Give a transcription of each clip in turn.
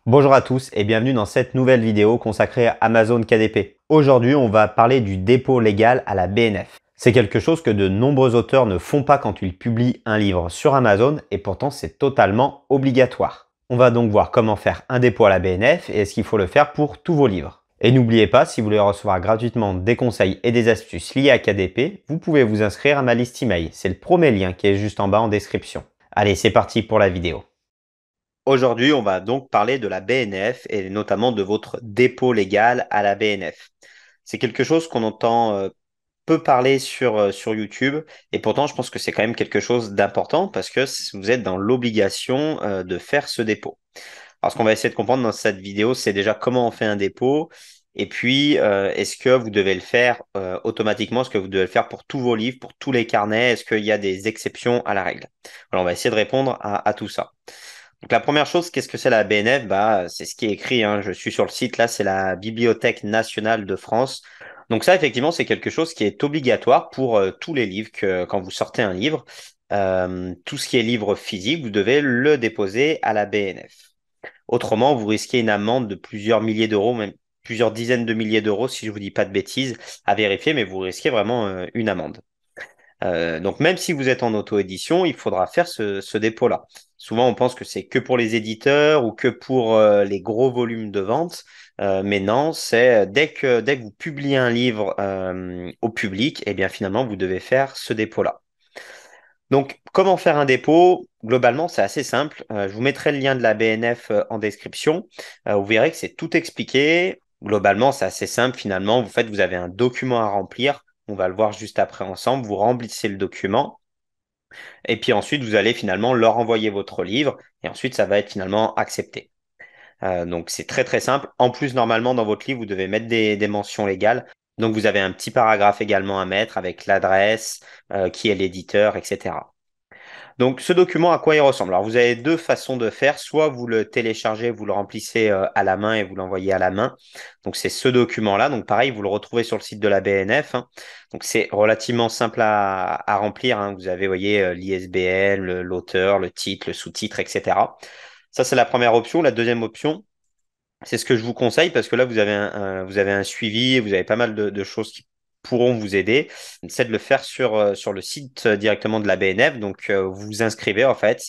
Bonjour à tous et bienvenue dans cette nouvelle vidéo consacrée à Amazon KDP. Aujourd'hui, on va parler du dépôt légal à la BNF. C'est quelque chose que de nombreux auteurs ne font pas quand ils publient un livre sur Amazon et pourtant c'est totalement obligatoire. On va donc voir comment faire un dépôt à la BNF et est-ce qu'il faut le faire pour tous vos livres. Et n'oubliez pas, si vous voulez recevoir gratuitement des conseils et des astuces liées à KDP, vous pouvez vous inscrire à ma liste email. C'est le premier lien qui est juste en bas en description. Allez, c'est parti pour la vidéo. Aujourd'hui, on va donc parler de la BNF et notamment de votre dépôt légal à la BNF. C'est quelque chose qu'on entend peu parler sur YouTube et pourtant je pense que c'est quand même quelque chose d'important parce que vous êtes dans l'obligation de faire ce dépôt. Alors ce qu'on va essayer de comprendre dans cette vidéo, c'est déjà comment on fait un dépôt et puis est-ce que vous devez le faire automatiquement, est-ce que vous devez le faire pour tous vos livres, pour tous les carnets, est-ce qu'il y a des exceptions à la règle? Alors on va essayer de répondre à tout ça. Donc la première chose, qu'est-ce que c'est la BNF? C'est ce qui est écrit, hein. Je suis sur le site, là, c'est la Bibliothèque nationale de France. Donc ça, effectivement, c'est quelque chose qui est obligatoire pour tous les livres quand vous sortez un livre. Tout ce qui est livre physique, vous devez le déposer à la BNF. Autrement, vous risquez une amende de plusieurs milliers d'euros, même plusieurs dizaines de milliers d'euros, si je vous dis pas de bêtises, à vérifier, mais vous risquez vraiment une amende. Donc même si vous êtes en auto-édition, il faudra faire ce dépôt-là. Souvent, on pense que c'est que pour les éditeurs ou que pour les gros volumes de vente, mais non, c'est dès que vous publiez un livre au public, eh bien finalement, vous devez faire ce dépôt-là. Donc, comment faire un dépôt? Globalement, c'est assez simple. Je vous mettrai le lien de la BNF en description. Vous verrez que c'est tout expliqué. Globalement, c'est assez simple finalement. Vous avez un document à remplir. On va le voir juste après ensemble. Vous remplissez le document. Et puis ensuite, vous allez finalement leur envoyer votre livre. Et ensuite, ça va être finalement accepté. Donc, c'est très très simple. En plus, normalement, dans votre livre, vous devez mettre des mentions légales. Donc, vous avez un petit paragraphe également à mettre avec l'adresse, qui est l'éditeur, etc. Donc, ce document, à quoi il ressemble? Alors, vous avez deux façons de faire. Soit vous le téléchargez, vous le remplissez à la main et vous l'envoyez à la main. Donc, c'est ce document-là. Donc, pareil, vous le retrouvez sur le site de la BNF, hein. Donc, c'est relativement simple à remplir, hein. Vous avez, vous voyez, l'ISBN, l'auteur, le titre, le sous-titre, etc. Ça, c'est la première option. La deuxième option, c'est ce que je vous conseille parce que là, vous avez un suivi, vous avez pas mal de choses qui pourront vous aider. C'est de le faire sur le site directement de la BNF. Donc, vous vous inscrivez en fait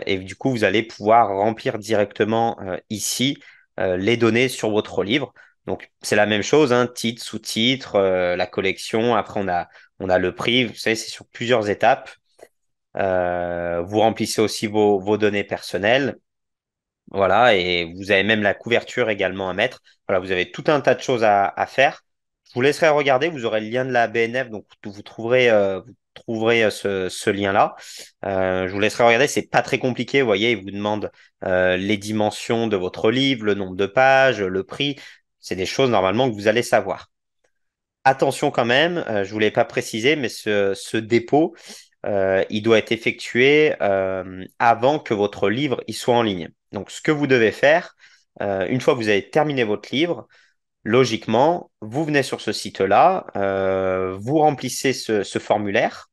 et du coup, vous allez pouvoir remplir directement ici les données sur votre livre. Donc, c'est la même chose, hein, titre, sous-titre, la collection. Après, on a le prix. Vous savez, c'est sur plusieurs étapes. Vous remplissez aussi vos données personnelles. Voilà, et vous avez même la couverture également à mettre. Voilà, vous avez tout un tas de choses à faire. Je vous laisserai regarder, vous aurez le lien de la BNF, donc vous trouverez ce lien-là. Je vous laisserai regarder, c'est pas très compliqué, vous voyez, il vous demande les dimensions de votre livre, le nombre de pages, le prix. C'est des choses normalement que vous allez savoir. Attention quand même, je ne vous l'ai pas précisé, mais ce dépôt, il doit être effectué avant que votre livre il soit en ligne. Donc, ce que vous devez faire, une fois que vous avez terminé votre livre, logiquement, vous venez sur ce site-là, vous remplissez ce formulaire.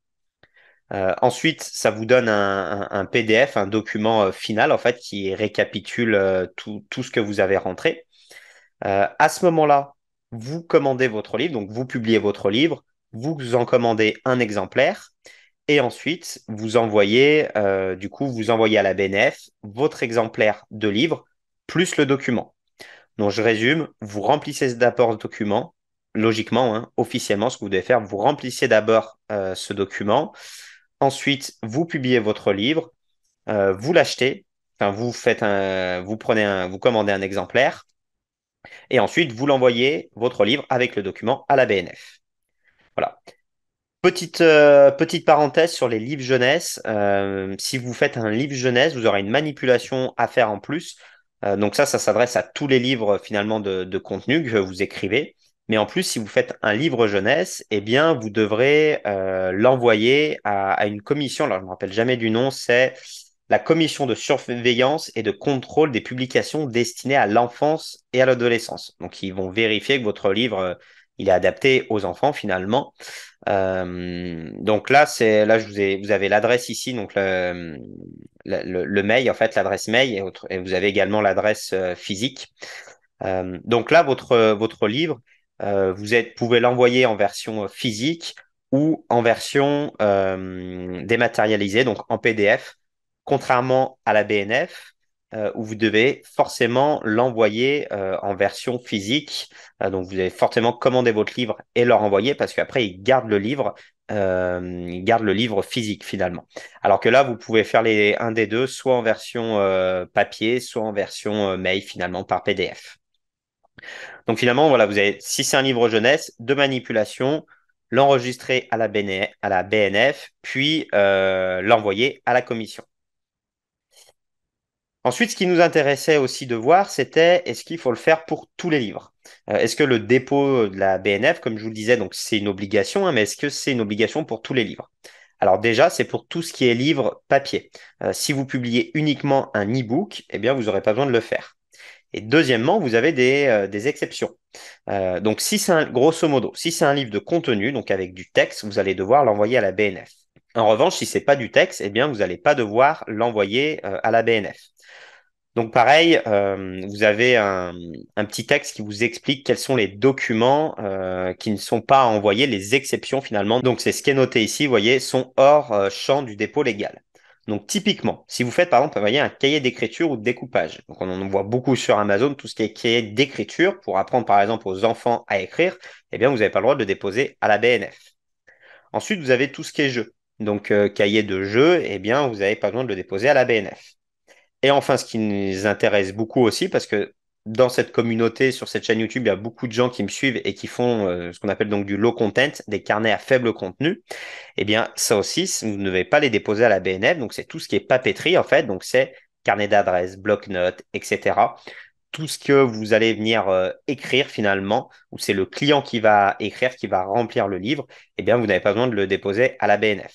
Ensuite, ça vous donne un PDF, un document final, en fait, qui récapitule tout ce que vous avez rentré. À ce moment-là, vous commandez votre livre, donc vous publiez votre livre, vous en commandez un exemplaire et ensuite vous envoyez à la BNF votre exemplaire de livre plus le document. Donc je résume, vous remplissez d'abord ce document, logiquement, hein, officiellement, ce que vous devez faire, vous remplissez d'abord ce document, ensuite vous publiez votre livre, vous l'achetez, enfin vous commandez un exemplaire et ensuite vous l'envoyez, votre livre, avec le document à la BNF. Voilà. Petite parenthèse sur les livres jeunesse. Si vous faites un livre jeunesse, vous aurez une manipulation à faire en plus. Donc ça s'adresse à tous les livres finalement de contenu que vous écrivez. Mais en plus, si vous faites un livre jeunesse, eh bien, vous devrez l'envoyer à une commission. Alors, je ne me rappelle jamais du nom. C'est la commission de surveillance et de contrôle des publications destinées à l'enfance et à l'adolescence. Donc, ils vont vérifier que votre livre, il est adapté aux enfants finalement. Donc là, vous avez l'adresse ici, donc le mail, en fait, l'adresse mail, et vous avez également l'adresse physique. Donc là, votre livre, pouvez l'envoyer en version physique ou en version dématérialisée, donc en PDF, contrairement à la BNF, où vous devez forcément l'envoyer en version physique. Donc vous devez forcément commander votre livre et leur envoyer parce qu'après, ils gardent le livre physique finalement. Alors que là, vous pouvez faire un des deux, soit en version papier, soit en version mail finalement par PDF. Donc finalement, voilà, si c'est un livre jeunesse, de manipulation, l'enregistrer à la BNF, puis l'envoyer à la commission. Ensuite, ce qui nous intéressait aussi de voir, c'était est-ce qu'il faut le faire pour tous les livres? Est-ce que le dépôt de la BNF, comme je vous le disais, donc c'est une obligation, hein, mais est-ce que c'est une obligation pour tous les livres? Alors déjà, c'est pour tout ce qui est livre papier. Si vous publiez uniquement un e-book, eh bien, vous n'aurez pas besoin de le faire. Et deuxièmement, vous avez des exceptions. Donc, grosso modo, si c'est un livre de contenu, donc avec du texte, vous allez devoir l'envoyer à la BNF. En revanche, si c'est pas du texte, eh bien, vous n'allez pas devoir l'envoyer à la BNF. Donc, pareil, vous avez un petit texte qui vous explique quels sont les documents qui ne sont pas envoyés, les exceptions finalement. Donc, c'est ce qui est noté ici, vous voyez, sont hors champ du dépôt légal. Donc, typiquement, si vous faites par exemple, vous voyez, un cahier d'écriture ou de découpage, donc on en voit beaucoup sur Amazon, tout ce qui est cahier d'écriture pour apprendre par exemple aux enfants à écrire, eh bien, vous n'avez pas le droit de le déposer à la BNF. Ensuite, vous avez tout ce qui est jeu. Donc, cahier de jeu, eh bien, vous n'avez pas besoin de le déposer à la BNF. Et enfin, ce qui nous intéresse beaucoup aussi, parce que dans cette communauté, sur cette chaîne YouTube, il y a beaucoup de gens qui me suivent et qui font ce qu'on appelle donc du low content, des carnets à faible contenu. Eh bien, ça aussi, vous ne devez pas les déposer à la BNF. Donc, c'est tout ce qui est papeterie, en fait. Donc, c'est carnet d'adresse, bloc-notes, etc. Tout ce que vous allez venir écrire finalement, ou c'est le client qui va écrire, qui va remplir le livre, eh bien, vous n'avez pas besoin de le déposer à la BNF.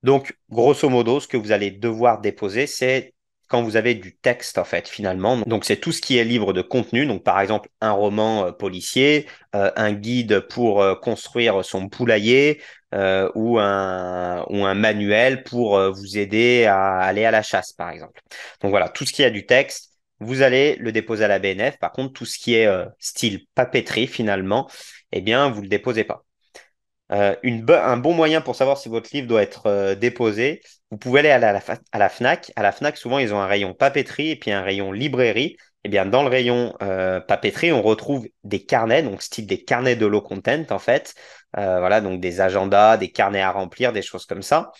Donc, grosso modo, ce que vous allez devoir déposer, c'est quand vous avez du texte, en fait, finalement. Donc, c'est tout ce qui est livre de contenu. Donc, par exemple, un roman policier, un guide pour construire son poulailler, ou un manuel pour vous aider à aller à la chasse, par exemple. Donc, voilà, tout ce qui a du texte, vous allez le déposer à la BNF. Par contre, tout ce qui est style papeterie, finalement, eh bien, vous ne le déposez pas. Un bon moyen pour savoir si votre livre doit être déposé, vous pouvez aller à la Fnac. À la Fnac, souvent, ils ont un rayon papeterie et puis un rayon librairie. Eh bien, dans le rayon papeterie, on retrouve des carnets, donc style des carnets de low content, en fait. Voilà, donc des agendas, des carnets à remplir, des choses comme ça.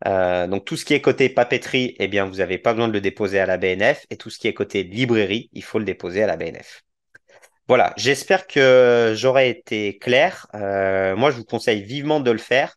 Donc, tout ce qui est côté papeterie, eh bien, vous n'avez pas besoin de le déposer à la BNF. Et tout ce qui est côté librairie, il faut le déposer à la BNF. Voilà, j'espère que j'aurai été clair. Moi, je vous conseille vivement de le faire.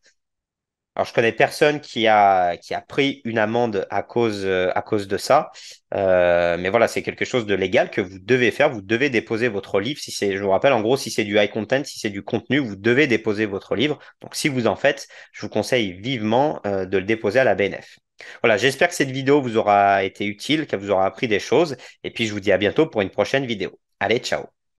Alors, je connais personne qui a pris une amende à cause de ça. Mais voilà, c'est quelque chose de légal que vous devez faire. Vous devez déposer votre livre. Je vous rappelle, en gros, si c'est du high content, si c'est du contenu, vous devez déposer votre livre. Donc, si vous en faites, je vous conseille vivement de le déposer à la BNF. Voilà, j'espère que cette vidéo vous aura été utile, qu'elle vous aura appris des choses. Et puis, je vous dis à bientôt pour une prochaine vidéo. Allez, ciao!